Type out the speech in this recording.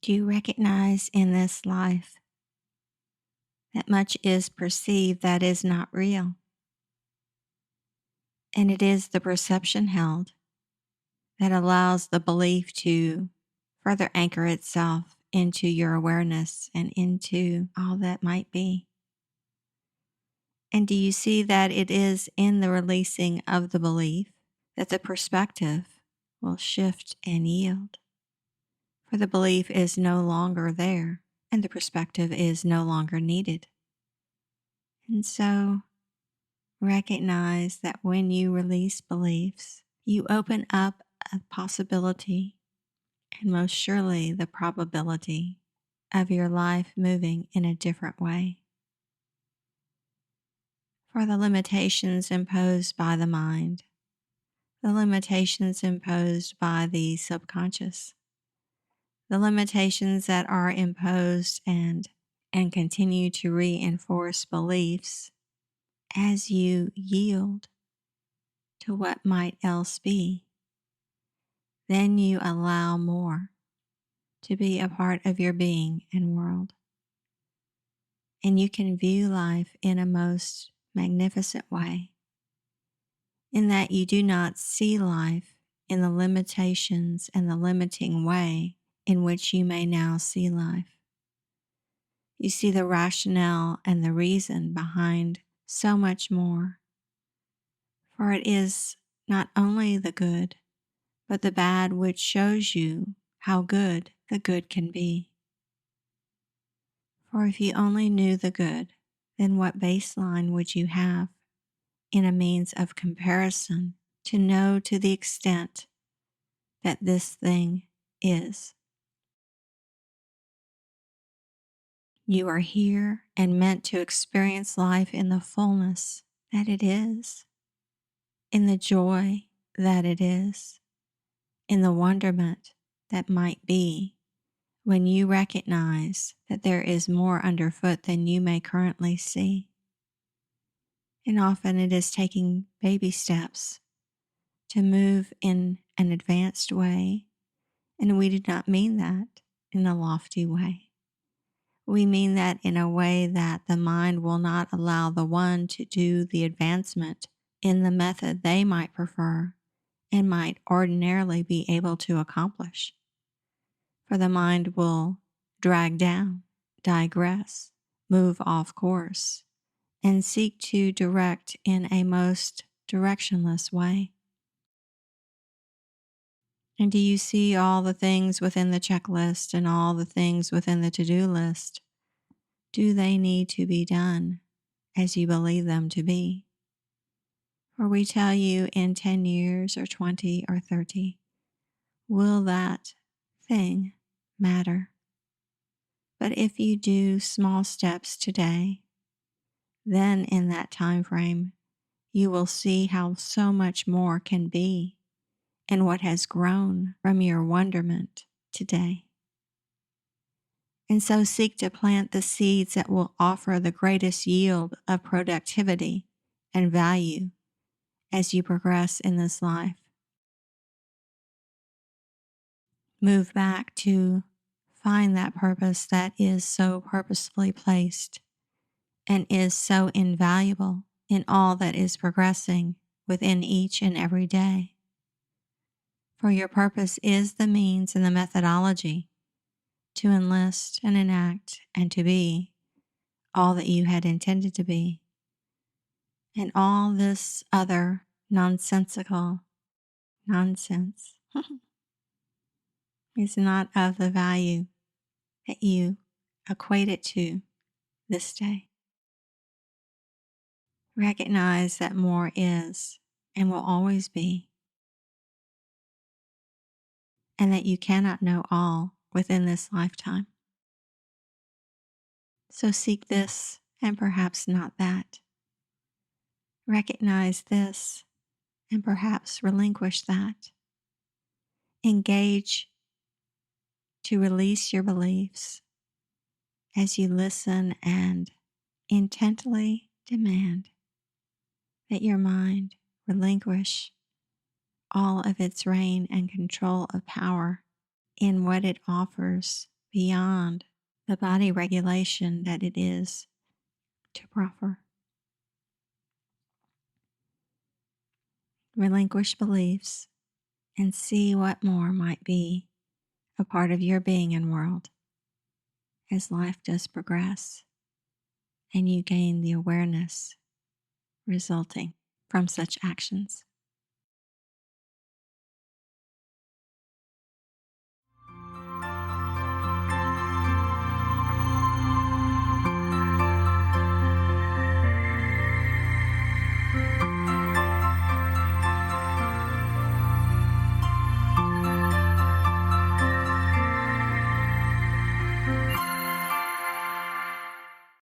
Do you recognize in this life that much is perceived that is not real? And it is the perception held that allows the belief to further anchor itself into your awareness and into all that might be. And do you see that it is in the releasing of the belief that the perspective will shift and yield? For the belief is no longer there and the perspective is no longer needed. And so recognize that when you release beliefs, you open up a possibility and most surely the probability of your life moving in a different way. For the limitations imposed by the mind, the limitations imposed by the subconscious, the limitations that are imposed and continue to reinforce beliefs as you yield to what might else be, then you allow more to be a part of your being and world. And you can view life in a most magnificent way, in that you do not see life in the limitations and the limiting way in which you may now see life. You see the rationale and the reason behind so much more. For it is not only the good, but the bad which shows you how good the good can be. For if you only knew the good, then what baseline would you have in a means of comparison to know to the extent that this thing is? You are here and meant to experience life in the fullness that it is, in the joy that it is, in the wonderment that might be when you recognize that there is more underfoot than you may currently see. And often it is taking baby steps to move in an advanced way, and we do not mean that in a lofty way. We mean that in a way that the mind will not allow the one to do the advancement in the method they might prefer and might ordinarily be able to accomplish. For the mind will drag down, digress, move off course, and seek to direct in a most directionless way. And do you see all the things within the checklist and all the things within the to-do list? Do they need to be done as you believe them to be? Or we tell you in 10 years or 20 or 30, will that thing matter? But if you do small steps today, then in that time frame, you will see how so much more can be and what has grown from your wonderment today. And so seek to plant the seeds that will offer the greatest yield of productivity and value as you progress in this life. Move back to find that purpose that is so purposefully placed and is so invaluable in all that is progressing within each and every day. For your purpose is the means and the methodology to enlist and enact and to be all that you had intended to be. And all this other nonsensical nonsense is not of the value that you equate it to this day. Recognize that more is and will always be, and that you cannot know all within this lifetime. So seek this and perhaps not that. Recognize this and perhaps relinquish that. Engage to release your beliefs as you listen and intently demand that your mind relinquish all of its reign and control of power in what it offers beyond the body regulation that it is to proffer. Relinquish beliefs and see what more might be a part of your being and world as life does progress and you gain the awareness resulting from such actions.